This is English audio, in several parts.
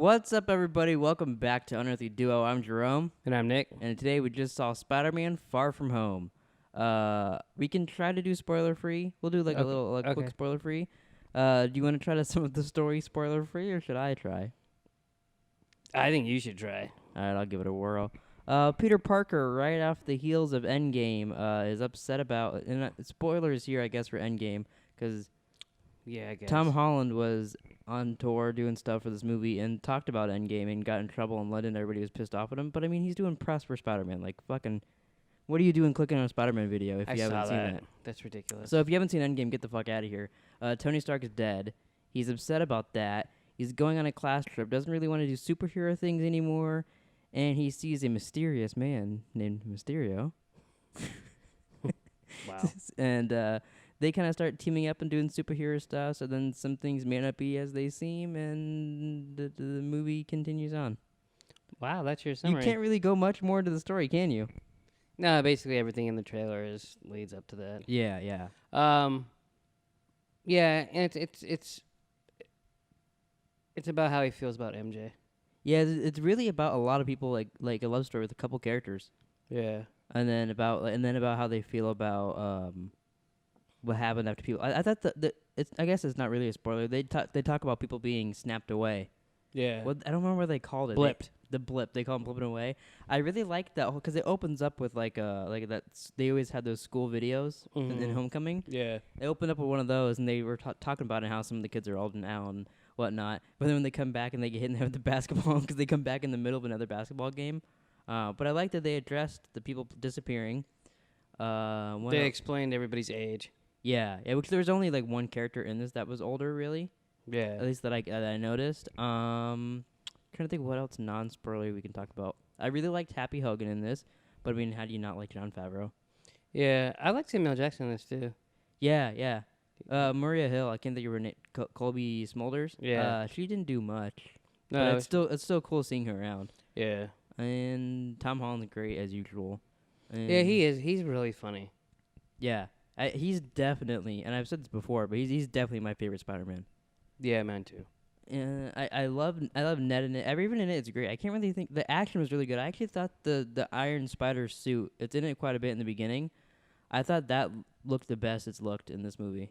What's up, everybody? Welcome back to Unearthly Duo. I'm Jerome. And I'm Nick. And today we just saw Spider-Man Far From Home. We can try to do spoiler-free. We'll do like a little quick spoiler-free. Do you want to try to some of the story spoiler-free, or should I try? I think you should try. All right, I'll give it a whirl. Peter Parker, right off the heels of Endgame, is upset about... And spoilers here, I guess, for Endgame, because I guess. Tom Holland was on tour doing stuff for this movie and talked about Endgame and got in trouble in London. Everybody was pissed off at him. But, I mean, he's doing press for Spider-Man. Like, fucking... What are you doing clicking on a Spider-Man video if you haven't seen that? That's ridiculous. So if you haven't seen Endgame, get the fuck out of here. Tony Stark is dead. He's upset about that. He's going on a class trip. Doesn't really want to do superhero things anymore. And he sees a mysterious man named Mysterio. Wow. And they kind of start teaming up and doing superhero stuff. So then some things may not be as they seem. And the movie continues on. Wow, that's your summary. You can't really go much more into the story, can you? No, basically everything in the trailer leads up to that. Yeah, yeah. Yeah, and it's about how he feels about MJ. Yeah, it's really about a lot of people like a love story with a couple characters. Yeah. And then about how they feel about what happened after people. I thought I guess it's not really a spoiler. They talk about people being snapped away. Yeah. What I don't remember what they called it. Blipped. The blip. They call them blipping away. I really like that because it opens up with like that. They always had those school videos in Homecoming. Yeah. They opened up with one of those, and they were talking about how some of the kids are old now and whatnot. But then when they come back and they get hit in the head with the basketball because they come back in the middle of another basketball game. But I like that they addressed the people disappearing. They explained everybody's age. Yeah, which there was only like one character in this that was older, really. Yeah. At least that I noticed. Trying to think what else non-spoilery we can talk about. I really liked Happy Hogan in this, but I mean, how do you not like Jon Favreau? Yeah, I like Samuel Jackson in this too. Yeah. Maria Hill, I can't think of her name. Colby Smulders. Yeah. She didn't do much. No, but it's still cool seeing her around. Yeah. And Tom Holland's great as usual. And Yeah, he is. He's really funny. Yeah, he's definitely, and I've said this before, but he's definitely my favorite Spider-Man. Yeah, mine too. I love Ned in it. Even in it, it's great. I can't really think the action was really good. I actually thought the Iron Spider suit, it's in it quite a bit in the beginning. I thought that looked the best it's looked in this movie.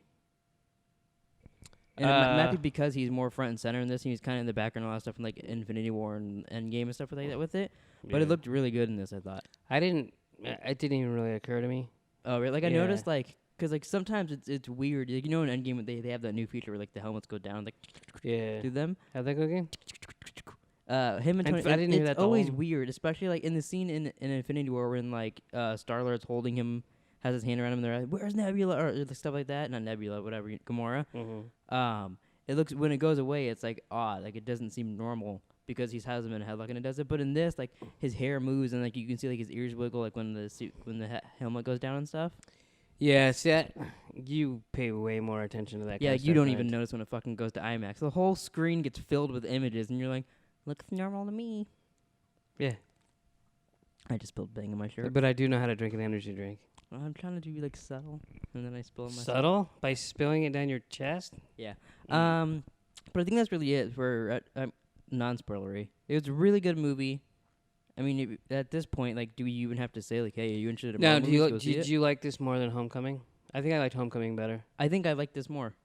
And it might be because he's more front and center in this, and he's kind of in the background, a lot of stuff in like Infinity War and Endgame and stuff like that with it. But it looked really good in this, I thought. It didn't even really occur to me. Oh, really? Like I noticed, like, because like sometimes it's weird. Like, you know, in Endgame they have that new feature where like the helmets go down, like do them. How'd that go again? Him and Tony. I didn't hear that. It's always weird, especially like in the scene in Infinity War when like Star-Lord's holding him, has his hand around him. They're like, "Where's Nebula?" or stuff like that. Not Nebula, whatever. Gamora. Mm-hmm. It looks when it goes away, it's like odd. Like it doesn't seem normal because he has him in a headlock and it does it. But in this, like his hair moves and like you can see like his ears wiggle, like when the helmet goes down and stuff. Yeah, see, you pay way more attention to that. Yeah, kind of you stuff don't even notice when it fucking goes to IMAX. The whole screen gets filled with images, and you're like, looks normal to me. Yeah. I just spilled bang in my shirt. But I do know how to drink an energy drink. Well, I'm trying to do like subtle, and then I spill it myself. Subtle? By spilling it down your chest? Yeah. But I think that's really it for non-spoilery. It was a really good movie. I mean, at this point, like, do we even have to say, like, hey, are you interested in Marvel movies? Did you like this more than Homecoming? I think I liked Homecoming better. I think I like this more.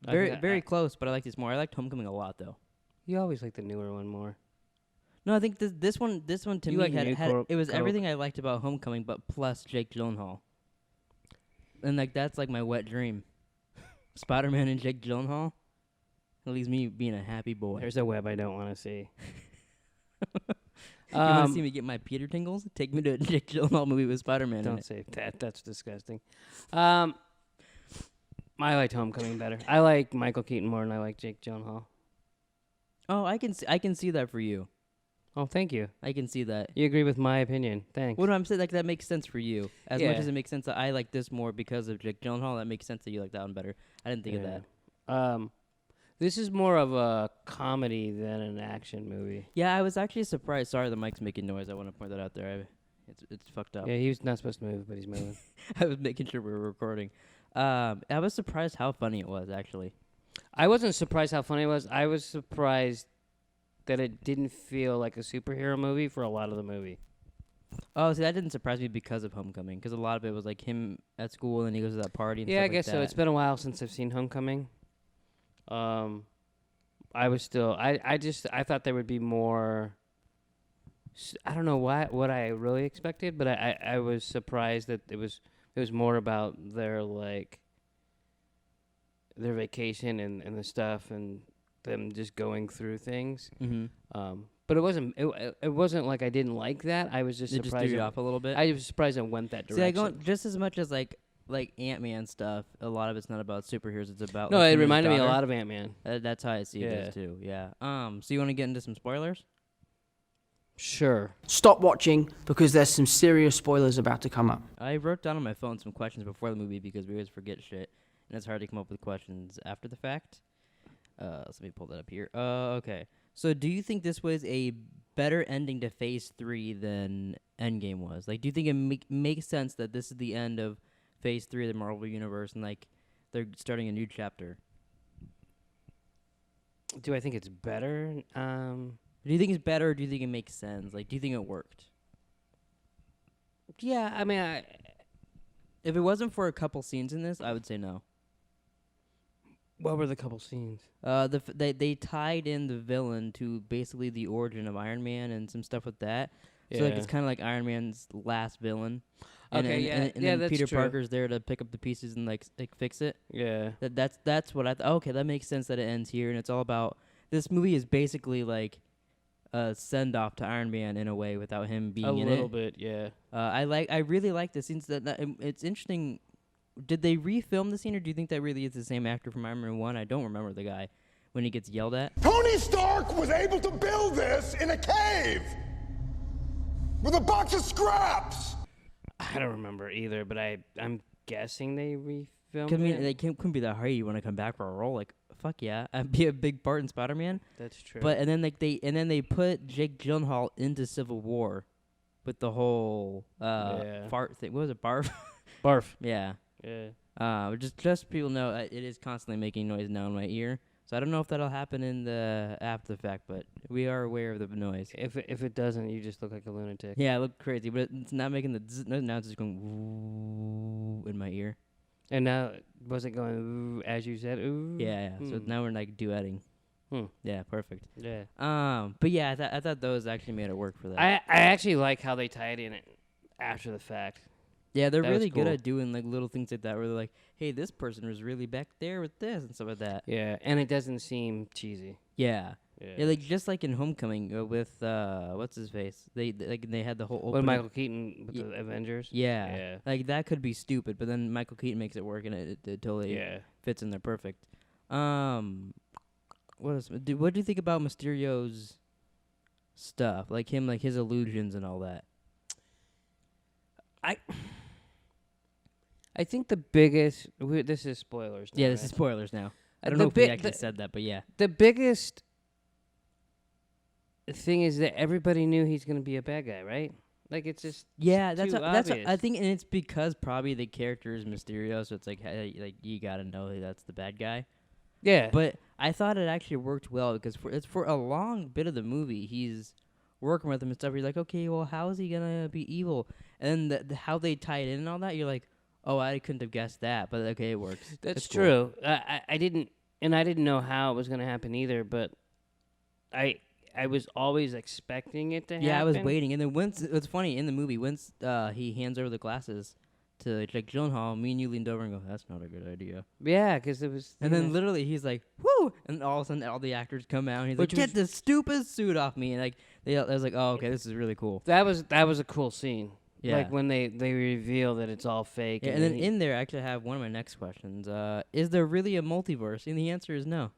Very close, but I like this more. I liked Homecoming a lot, though. You always like the newer one more. No, I think this one to me like had it was Coke. everything I liked about Homecoming, but plus Jake Gyllenhaal. And like that's like my wet dream. Spider-Man and Jake Gyllenhaal. It leaves me being a happy boy. There's a web I don't want to see. You want to see me get my Peter tingles? Take me to a Jake Gyllenhaal movie with Spider-Man. Don't say that. That's disgusting. I liked Homecoming better. I like Michael Keaton more than I like Jake Gyllenhaal. Oh, I can see that for you. Oh, thank you. I can see that. You agree with my opinion. Thanks. Well, no, I'm saying like that makes sense for you. As much as it makes sense that I like this more because of Jake Gyllenhaal, that makes sense that you like that one better. I didn't think of that. This is more of a comedy than an action movie. Yeah, I was actually surprised. Sorry, the mic's making noise. I want to point that out there. It's fucked up. Yeah, he was not supposed to move, but he's moving. I was making sure we were recording. I was surprised how funny it was, actually. I wasn't surprised how funny it was. I was surprised that it didn't feel like a superhero movie for a lot of the movie. Oh, see, that didn't surprise me because of Homecoming, because a lot of it was like him at school and he goes to that party and Yeah, stuff I guess like so. that. It's been a while since I've seen Homecoming. I was still I thought there would be more. I don't know what I really expected, but I was surprised that it was more about their vacation and the stuff and them just going through things. Mm-hmm. But it wasn't like I didn't like that. I was just It just surprised. threw you off a little bit. I was surprised it went that See, direction. I go just as much as like Ant-Man stuff. A lot of it's not about superheroes. It's about No, like, it him and his reminded me a daughter. lot of Ant-Man. That's how I see Yeah. this too. Yeah. So you want to get into some spoilers? Sure. Stop watching because there's some serious spoilers about to come up. I wrote down on my phone some questions before the movie because we always forget shit, and it's hard to come up with questions after the fact. So let me pull that up here. Okay. So do you think this was a better ending to Phase 3 than Endgame was? Like, do you think it makes sense that this is the end of Phase 3 of the Marvel Universe and, like, they're starting a new chapter? Do I think it's better? Do you think it's better or do you think it makes sense? Like, do you think it worked? Yeah, I mean, If it wasn't for a couple scenes in this, I would say no. what were the couple scenes? They tied in the villain to basically the origin of Iron Man and some stuff with that. So like it's kind of like Iron Man's last villain. And Okay, then, and then that's Peter true. Parker's there to pick up the pieces and like fix it. Yeah. That's what I thought. Okay, that makes sense that it ends here, and it's all about this movie is basically like a send off to Iron Man in a way without him being in it. A little bit, yeah. I really like the scenes it's interesting. Did they refilm the scene, or do you think that really is the same actor from Iron Man 1? I don't remember the guy when he gets yelled at. Tony Stark was able to build this in a cave with a box of scraps. I don't remember either, but I'm guessing they refilmed I mean, it. they couldn't be that hard. You want to come back for a role? Like, fuck yeah, I'd be a big part in Spider-Man. That's true. But and then they put Jake Gyllenhaal into Civil War, with the whole fart thing. What was it? Barf. Barf. Yeah. Yeah. Just people know it is constantly making noise now in my ear. So I don't know if that'll happen in the after the fact, but we are aware of the noise. If it doesn't, you just look like a lunatic. Yeah, I look crazy, but it's not making the zzz, now it's just going woo in my ear. And now, was it going ooh, as you said? Ooh. Yeah. So now we're like duetting. Yeah, perfect. Yeah. But yeah, I thought those actually made it work for that. I actually like how they tied in it after the fact. Yeah, they're That was really good cool. at doing like little things like that, where they're like, "Hey, this person was really back there with this" and stuff like that. Yeah, and it doesn't seem cheesy. Yeah, Yeah. like just like in Homecoming with what's his face? They had the whole With opening. Michael Keaton with Ye- the Avengers. Yeah. Yeah. Like that could be stupid, but then Michael Keaton makes it work and it totally Yeah. fits in there perfect. What do you think about Mysterio's stuff? Like him, like his illusions and all that. I think the biggest. This is spoilers. Now, Yeah, this right? is spoilers now. I don't The know if we bi- actually the- said that, but yeah. The biggest thing is that everybody knew he's going to be a bad guy, right? Like it's just Yeah, that's too that's obvious. I think, and it's because probably the character is Mysterio, so it's like hey, like you gotta know that's the bad guy. Yeah. But I thought it actually worked well because for a long bit of the movie, he's working with him and stuff. You're like, okay, well, how is he gonna be evil? And then how they tie it in and all that, you're like, oh, I couldn't have guessed that, but okay, it works. That's It's cool. true. I didn't know how it was going to happen either, but I was always expecting it to happen. Yeah, I was waiting, and then once it's funny in the movie, once he hands over the glasses to Jake Gyllenhaal, me and you leaned over and go, "That's not a good idea." Yeah, because it was. And then literally he's like, "Woo!" And all of a sudden, all the actors come out. And he's Which like, "Get was- this stupid suit off me!" And like, I was like, "Oh, okay, this is really cool." that was a cool scene. Yeah. Like when they reveal that it's all fake. Yeah, and then in there, I actually have one of my next questions. Is there really a multiverse? And the answer is no.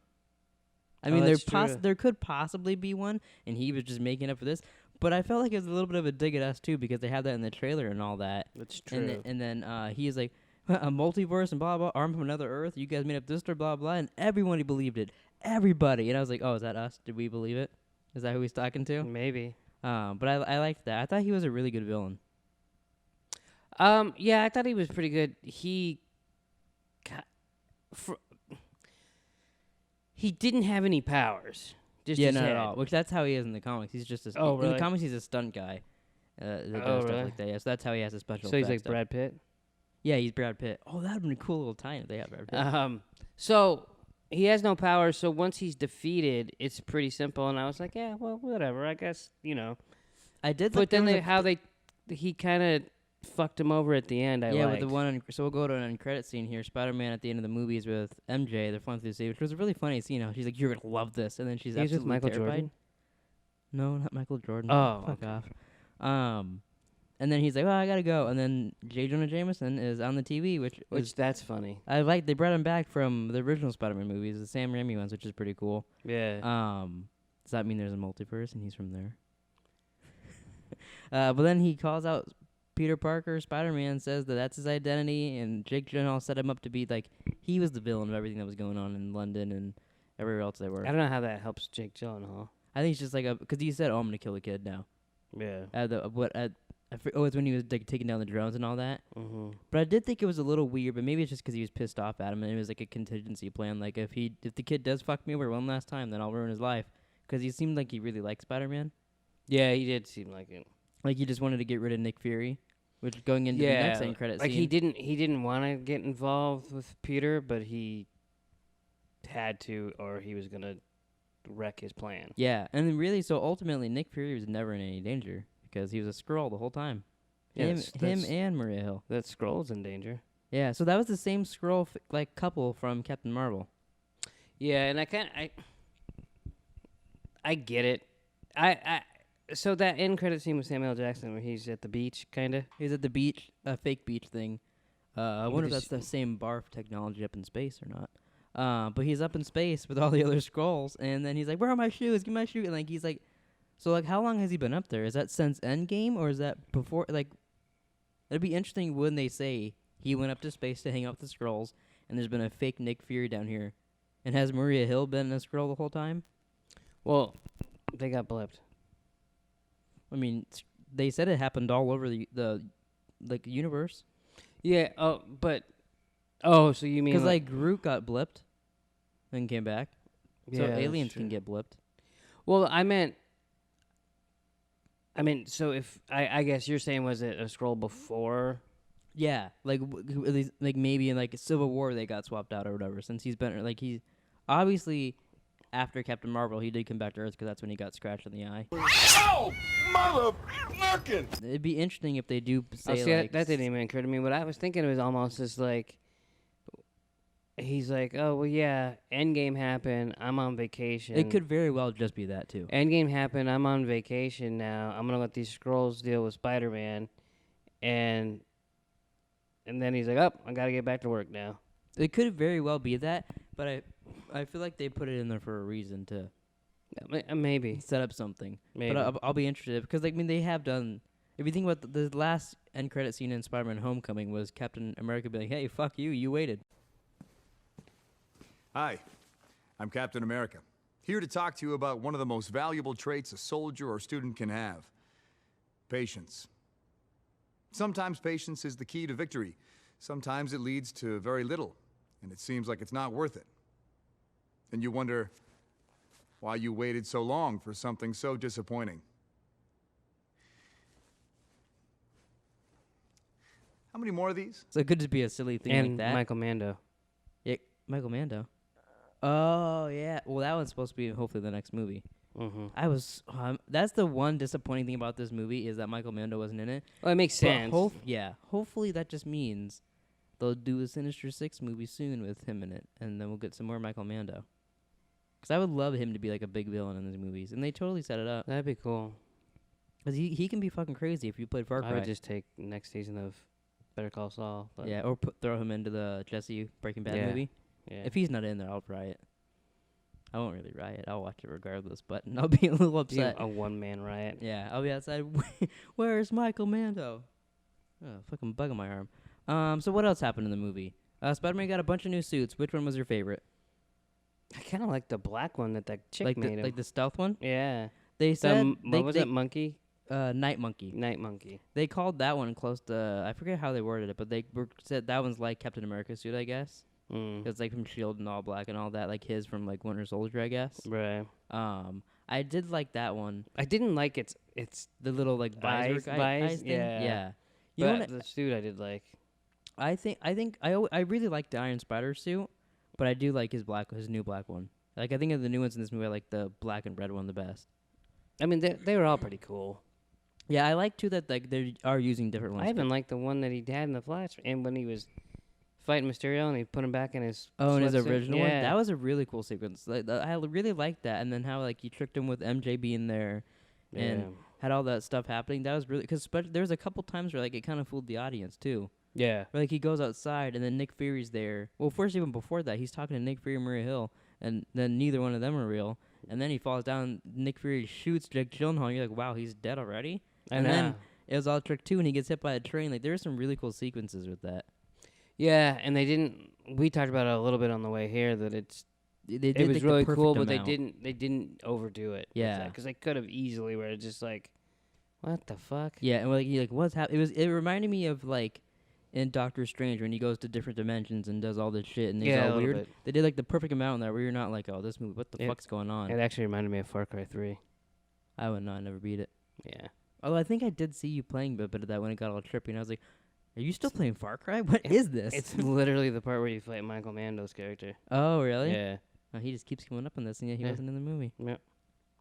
I mean, that's true. there could possibly be one, and he was just making up for this. But I felt like it was a little bit of a dig at us, too, because they had that in the trailer and all that. That's true. And then he's like, a multiverse and blah, blah, armed from another Earth. You guys made up this story, blah, blah. And everybody believed it. Everybody. And I was like, oh, is that us? Did we believe it? Is that who he's talking to? Maybe. But I liked that. I thought he was a really good villain. Yeah, I thought he was pretty good. He didn't have any powers, Just yeah, his not head. at all. Which that's how he is in the comics. He's just a Oh, in really? the comics he's a stunt guy. That does Oh, stuff really? like that. Yeah, so that's how he has a special. So he's effects like stuff. Brad Pitt. Yeah, he's Brad Pitt. Oh, that'd been a cool little tie if they have Brad Pitt. So he has no power. So once he's defeated, it's pretty simple. And I was like, yeah, well, whatever. I guess I did. But Like, then there was he kind of fucked him over at the end. yeah, liked. with the one. So we'll go to an end credit scene here. Spider-Man at the end of the movies with MJ. They're flying through the city, which was a really funny scene. How she's like, "You're gonna love this," and then she's He was with absolutely Michael terrified. Jordan? No, not Michael Jordan. Oh, fuck okay. off. And then he's like, "Well, I gotta go." And then J. Jonah Jameson is on the TV, which That's funny. I like. They brought him back from the original Spider-Man movies, the Sam Raimi ones, which is pretty cool. Yeah. Does that mean there's a multiverse and he's from there? But then he calls out Peter Parker, Spider-Man, says that that's his identity, and Jake Gyllenhaal set him up to be like he was the villain of everything that was going on in London and everywhere else they were. I don't know how that helps Jake Gyllenhaal. I think it's just like because he said, "Oh, I'm gonna kill a kid now." Yeah. It's when he was like taking down the drones and all that. Mm-hmm. But I did think it was a little weird. But maybe it's just because he was pissed off at him, and it was like a contingency plan. Like if the kid does fuck me over one last time, then I'll ruin his life. Because he seemed like he really liked Spider-Man. Yeah, he did seem like it. Like he just wanted to get rid of Nick Fury, which going into the next end credit like scene. he didn't want to get involved with Peter, but he had to, or he was gonna wreck his plan. Yeah, and then really, so ultimately, Nick Fury was never in any danger because he was a Skrull the whole time. Yeah, Him and Maria Hill. That Skrull's in danger. Yeah, so that was the same Skrull like couple from Captain Marvel. Yeah, and I get it. So that end credit scene with Samuel L. Jackson where he's at the beach, kind of. He's at the beach, a fake beach thing. I wonder if his- that's the same barf technology up in space or not. But he's up in space with all the other Skrulls, and then he's like, "Where are my shoes? Give me my shoes!" And like he's like, so like, how long has he been up there? Is that since Endgame or is that before? Like, it'd be interesting when they say he went up to space to hang out with the Skrulls, and there's been a fake Nick Fury down here, and has Maria Hill been a Skrull the whole time? Well, they got blipped. I mean, they said it happened all over the like universe. Yeah. So you mean Because like Groot got blipped, and came back. So Yeah, that's aliens true. can get blipped. Well, I meant. So if I guess you're saying was it a scroll before? Yeah, like at least, like maybe in like Civil War they got swapped out or whatever. Since he's been like he's obviously after Captain Marvel he did come back to Earth because that's when he got scratched in the eye. Oh, motherfucking! It'd be interesting if they do say See, like that didn't even occur to me. What I was thinking was almost just like he's like, oh well, yeah, Endgame happened. I'm on vacation. It could very well just be that too. Endgame happened. I'm on vacation now. I'm gonna let these scrolls deal with Spider-Man, and then he's like, oh, I gotta get back to work now. It could very well be that, but I feel like they put it in there for a reason to Maybe. set up something. Maybe. But I'll be interested because like I mean they have done. If you think about the last end credit scene in Spider-Man: Homecoming was Captain America being like, "Hey, fuck you, you waited." Hi, I'm Captain America, here to talk to you about one of the most valuable traits a soldier or student can have: patience. Sometimes patience is the key to victory. Sometimes it leads to very little, and it seems like it's not worth it. And you wonder why you waited so long for something so disappointing. How many more of these? So it could just be a silly thing And like that. Michael Mando. Yeah, Michael Mando. Oh yeah. Well, that one's supposed to be hopefully the next movie. Mm-hmm. That's the one disappointing thing about this movie is that Michael Mando wasn't in it. Well, it makes But sense. hopefully that just means they'll do a Sinister Six movie soon with him in it, and then we'll get some more Michael Mando. Because I would love him to be like a big villain in these movies, and they totally set it up. That'd be cool. Because he can be fucking crazy if you played Far Cry. I would just take next season of Better Call Saul. But yeah, or throw him into the Jesse Breaking Bad Yeah. movie. yeah. If he's not in there, I'll riot. I won't really riot. I'll watch it regardless, but I'll be a little You upset. a one-man riot. Yeah, I'll be outside. Where's Michael Mando? Oh, fucking bug on my arm. So what else happened in the movie? Spider-Man got a bunch of new suits. Which one was your favorite? I kind of like the black one that chick Like made the, him. like the stealth one? Yeah. They said What was they, it? Monkey? Night Monkey. Night Monkey. They called that one close to. I forget how they worded it, but they said that one's like Captain America's suit, I guess. It's like from Shield and All Black and all that, like his from like Winter Soldier, I guess. Right. I did like that one. I didn't like its The little like visor eyes thing. yeah. You know But what? the suit I did like. I think I really like the Iron Spider suit, but I do like his new black one. Like I think of the new ones in this movie, I like the black and red one the best. I mean, they were all pretty cool. Yeah, I like too that like they are using different ones. I even liked the one that he had in the Flash, and when he was fighting Mysterio and he put him back in his in his sweatsuit. original one, Yeah. that was a really cool sequence. Like I really liked that, and then how like he tricked him with MJ being there, and had all that stuff happening. That was really because there was a couple times where like it kind of fooled the audience too. Yeah. Where, like he goes outside and then Nick Fury's there. Well, first even before that, he's talking to Nick Fury and Maria Hill, and then neither one of them are real. And then he falls down. Nick Fury shoots Jake Gyllenhaal. And you're like, wow, he's dead already. And then it was all trick too, and he gets hit by a train. Like there were some really cool sequences with that. Yeah, and they didn't. We talked about it a little bit on the way here that it was like, really the cool, but amount. they didn't overdo it. Yeah. Because they could have easily where it's just like, what the fuck? Yeah, and like he like what's happening? It reminded me of like in Doctor Strange when he goes to different dimensions and does all this shit and it's Yeah, a all little weird. bit. They did like the perfect amount in there where you're not like, oh, this movie, what the fuck's going on? It actually reminded me of Far Cry 3. I would not never beat it. Yeah. Although I think I did see you playing a bit of that when it got all trippy, and I was like, are you still playing Far Cry? What is this? It's literally the part where you fight Michael Mando's character. Oh, really? Yeah. Oh, he just keeps coming up on this, and yet he Yeah. wasn't in the movie. Yep.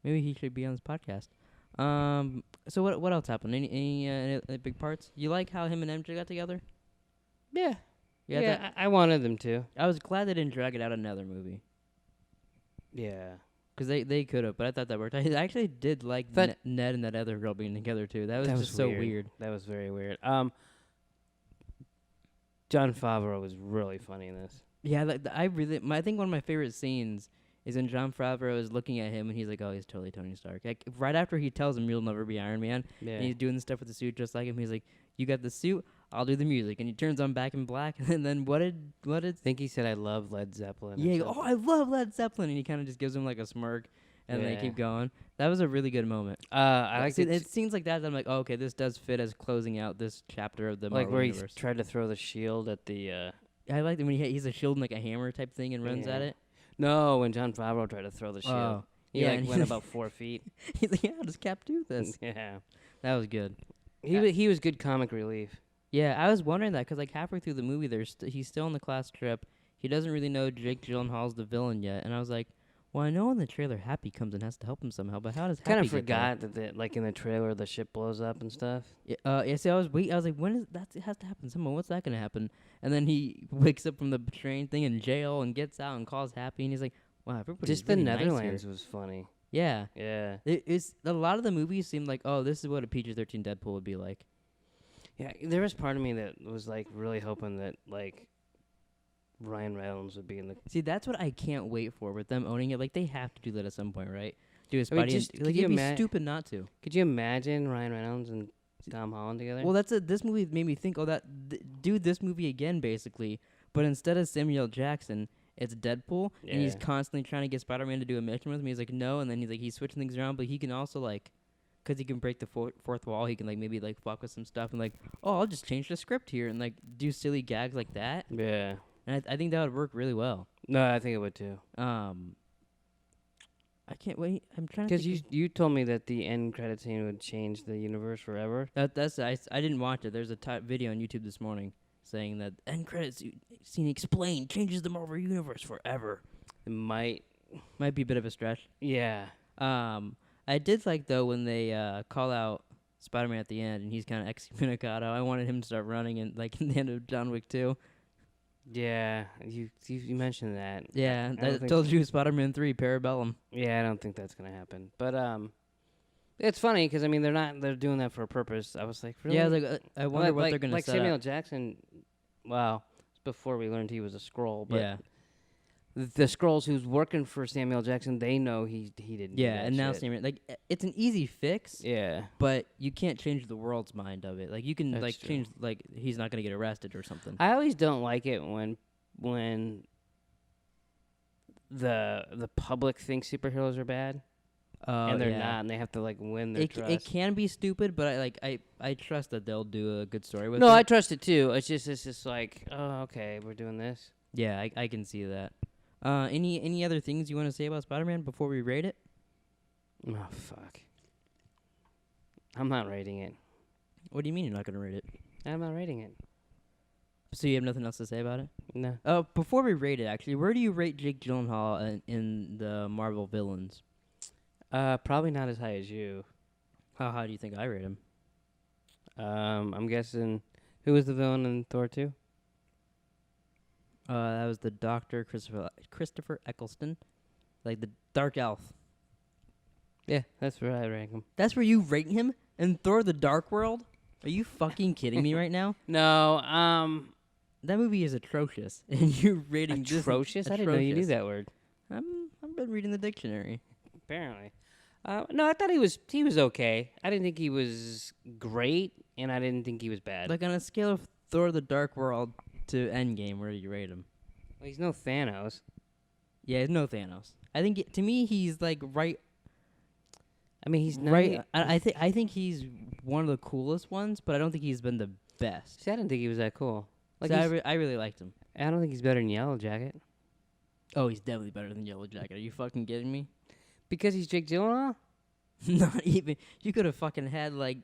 Maybe he should be on this podcast. So what else happened? Any big parts? You like how him and MJ got together? Yeah. Yeah, Yeah, I wanted them to. I was glad they didn't drag it out another movie. Yeah. Because they could have, but I thought that worked. I actually did like Ned and that other girl being together, too. That was just so weird. That was very weird. Jon Favreau was really funny in this. Yeah, I think one of my favorite scenes is when Jon Favreau is looking at him, and he's like, oh, he's totally Tony Stark. Like, right after he tells him, you'll never be Iron Man, Yeah. and he's doing the stuff with the suit just like him, he's like, you got the suit, I'll do the music. And he turns on Back in Black, and then what did... I think he said, I love Led Zeppelin. Yeah, he goes, oh, I love Led Zeppelin, and he kind of just gives him like a smirk, and they Yeah. keep going. That was a really good moment. I like it seems like that I'm like, oh, okay, this does fit as closing out this chapter of the like Marvel where universe. he tried to throw the shield at the... I like it when he's a shield and like a hammer type thing and runs at Yeah. it. No, when Jon Favreau tried to throw the shield. Oh. He Yeah, like and went about 4 feet. He's like, yeah, how does Cap do this? Yeah. That was good. He was good comic relief. Yeah, I was wondering that because like halfway through the movie, he's still on the class trip. He doesn't really know Jake Gyllenhaal's the villain yet, and I was like, well, I know in the trailer Happy comes and has to help him somehow, but how does Happy Kind of get there? forgot that like in the trailer the ship blows up and stuff. Yeah, see, I was like, when is that? It has to happen somehow. What's that gonna happen? And then he wakes up from the train thing in jail and gets out and calls Happy, and he's like, wow, everybody's Just really the nice here. Netherlands was funny. Yeah, Yeah. it's a lot of the movies seem like, oh, this is what a PG-13 Deadpool would be like. Yeah, there was part of me that was like really hoping that like Ryan Reynolds would be in the. See, that's what I can't wait for with them owning it. Like they have to do that at some point, right? Do a I mean, Spidey. just- and, could like you it'd be ima- stupid not to. Could you imagine Ryan Reynolds and Tom Holland together? Well, this movie made me think, do this movie again, basically. But instead of Samuel L. Jackson, it's Deadpool, and he's Yeah. constantly trying to get Spider-Man to do a mission with him. He's like, no, and then he's switching things around, but he can also like, because he can break the fourth wall, he can like maybe like fuck with some stuff and like, oh, I'll just change the script here and like do silly gags like that. Yeah. And I think that would work really well. No, I think it would too. I can't wait. I'm trying to. Because you told me that the end credit scene would change the universe forever. I didn't watch it. There's a video on YouTube this morning saying that end credits scene explained changes the Marvel universe forever. It might be a bit of a stretch. Yeah. I did like though when they call out Spider-Man at the end and he's kind of excommunicado. I wanted him to start running and like in the end of John Wick 2. Yeah. You mentioned that. Yeah, I don't I think told you Spider-Man 3 Parabellum. Yeah, I don't think that's gonna happen. But it's funny because I mean they're doing that for a purpose. I was like, really? Yeah, I was like, I wonder what they're gonna like set Samuel up. Jackson. Wow, it's before we learned he was a Skrull. But Yeah, the Skrulls who's working for Samuel Jackson, they know he didn't. do yeah, that and now shit. Samuel, like it's an easy fix. Yeah. But you can't change the world's mind of it. Like you can That's like true. change like he's not gonna get arrested or something. I always don't like it when the public thinks superheroes are bad and they're not, and they have to like win their trust. It can be stupid, but I trust that they'll do a good story with it. No, I trust it too. It's just like, oh, okay, we're doing this. Yeah, I can see that. Any other things you want to say about Spider-Man before we rate it? Oh, fuck. I'm not rating it. What do you mean you're not gonna rate it? I'm not rating it. So you have nothing else to say about it? No. Before we rate it, actually, where do you rate Jake Gyllenhaal in the Marvel villains? Probably not as high as you. How high do you think I rate him? I'm guessing. Who was the villain in Thor 2? That was the Doctor Christopher Eccleston, like the Dark Elf. Yeah, that's where I rank him. That's where you rate him in Thor: The Dark World? Are you fucking kidding me right now? No, That movie is atrocious, and you're rating this atrocious? I didn't know you knew atrocious. that word. I've been reading the dictionary. Apparently. No, I thought he was okay. I didn't think he was great, and I didn't think he was bad. Like on a scale of Thor: The Dark World to Endgame, where do you rate him? Well, he's no Thanos. Yeah, it's no Thanos. I think to me he's like right. I mean, he's not. Right. I think he's one of the coolest ones, but I don't think he's been the best. See, I didn't think he was that cool. Like, So I really liked him. I don't think he's better than Yellow Jacket. Oh, he's definitely better than Yellow Jacket. Are you fucking kidding me? Because he's Jake Gyllenhaal? Not even. You could have fucking had like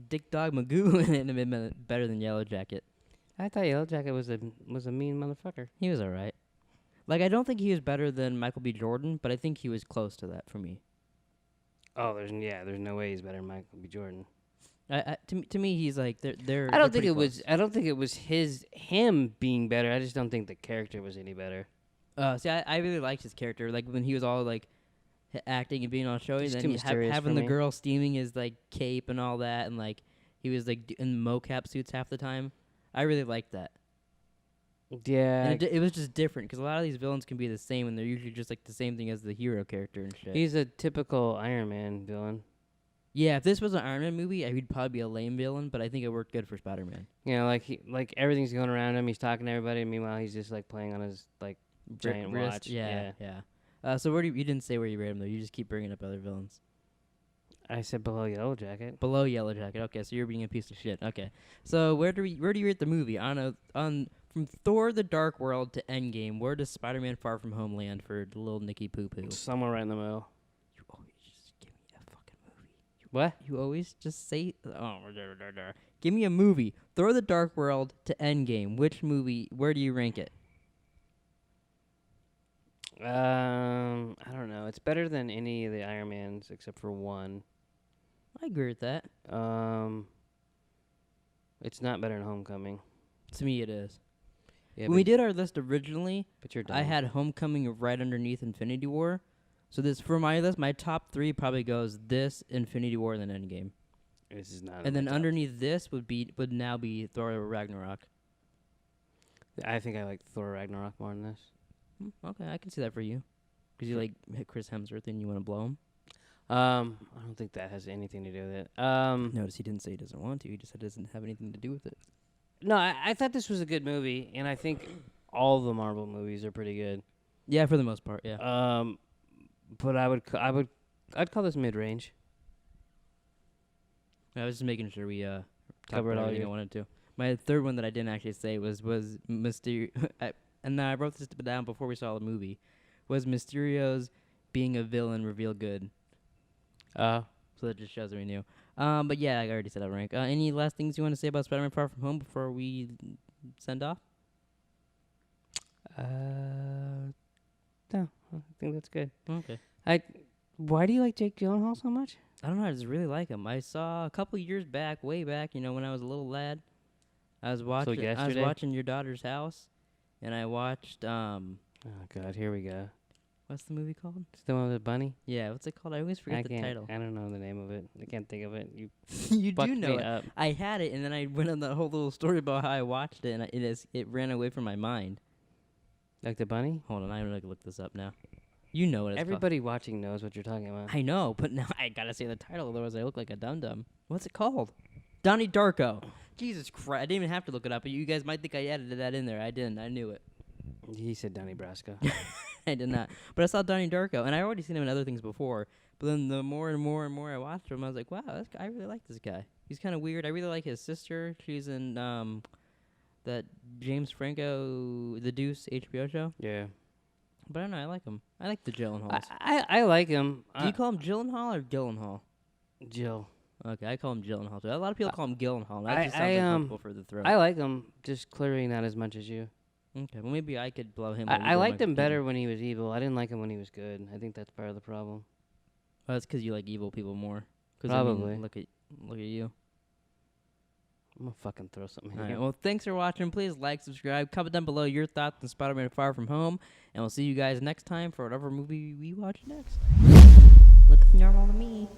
Dick Dog Magoo in it and been better than Yellow Jacket. I thought Yellow Jacket was a mean motherfucker. He was alright. Like I don't think he was better than Michael B. Jordan, but I think he was close to that for me. Oh, there's no way he's better than Michael B. Jordan. To me, he's like they're. I don't think pretty it close. was. I don't think it was him being better. I just don't think the character was any better. See, I really liked his character. Like when he was all like acting and being all showy, He's and too then mysterious having for the me. girl steaming his like cape and all that, and like he was like in mocap suits half the time. I really liked that. Yeah, And it was just different because a lot of these villains can be the same, and they're usually just like the same thing as the hero character and shit. he's a typical Iron Man villain. Yeah, if this was an Iron Man movie, he'd probably be a lame villain, but I think it worked good for Spider-Man. You know, like everything's going around him. He's talking to everybody. And meanwhile, he's just like playing on his like giant Wrist, watch. Yeah. So where do you didn't say where you rate him though? You just keep bringing up other villains. I said below Yellow Jacket. Below Yellow Jacket. Okay, so you're being a piece of shit. Okay, so where do you rate the movie from Thor: The Dark World to Endgame? Where does Spider-Man: Far From Home land for the little Nicky Poo Poo? Somewhere right in the middle. You always just give me a fucking movie. What? You always just say, give me a movie. Thor: The Dark World to Endgame. Which movie? Where do you rank it? I don't know. It's better than any of the Iron Mans except for one. I agree with that. It's not better than Homecoming. To me, it is. Yeah, When we did our list originally, but you're done. I had Homecoming right underneath Infinity War. So this for my list, my top 3 probably goes this, Infinity War, then Endgame. This is not. And then underneath this would now be Thor Ragnarok. I think I like Thor Ragnarok more than this. Okay, I can see that for you. Because you like hit Chris Hemsworth and you want to blow him. I don't think that has anything to do with it. Notice he didn't say he doesn't want to. He just said it doesn't have anything to do with it. No, I thought this was a good movie, and I think all the Marvel movies are pretty good. Yeah, for the most part, yeah. But I'd call this mid-range. I was just making sure we Covered covered all everything I your- wanted to. My third one that I didn't actually say was Mysterio. And I wrote this down before we saw the movie. Was Mysterio's being a villain reveal good? So that just shows that we knew. But yeah, I already said that rank. Any last things you want to say about Spider-Man: Far From Home before we send off? No, I think that's good. Okay. Why do you like Jake Gyllenhaal so much? I don't know. I just really like him. I saw a couple years back, way back, when I was a little lad. I was yesterday? watching Your Daughter's House, and I watched Oh God, here we go. what's the movie called? It's the one with the bunny. Yeah, what's it called? I always forget the title. I don't know the name of it. I can't think of it. You You fucked do know me it. up. I had it, and then I went on the whole little story about how I watched it, and it ran away from my mind. Like the bunny? Hold on, I'm gonna look this up now. You know what it's Everybody watching knows what you're talking about. called. I know, but now I gotta say the title, otherwise I look like a dum-dum. What's it called? Donnie Darko. Jesus Christ, I didn't even have to look it up, but you guys might think I edited that in there. I didn't. I knew it. He said Donnie Brasco. I did not. But I saw Donnie Darko, and I already seen him in other things before. But then the more and more and more I watched him, I was like, wow, I really like this guy. He's kind of weird. I really like his sister. She's in that James Franco, The Deuce HBO show. Yeah. But I don't know. I like him. I like the Gyllenhaals. I like him. Do you call him Gyllenhaal or Gyllenhaal? Jill. Okay, I call him Gyllenhaal. Too. A lot of people call him Gyllenhaal. That just sounds I, uncomfortable for the throat. I like him, just clearly not as much as you. Okay, well maybe I could blow him. while you I blow liked Michael him better Keaton. when he was evil. I didn't like him when he was good. I think that's part of the problem. Oh, that's because you like evil people more. 'Cause, Probably. I mean, look at you. I'm gonna fucking throw something All here. right. Well, thanks for watching. Please like, subscribe, comment down below your thoughts on Spider-Man: Far From Home, and we'll see you guys next time for whatever movie we watch next. Looks normal to me.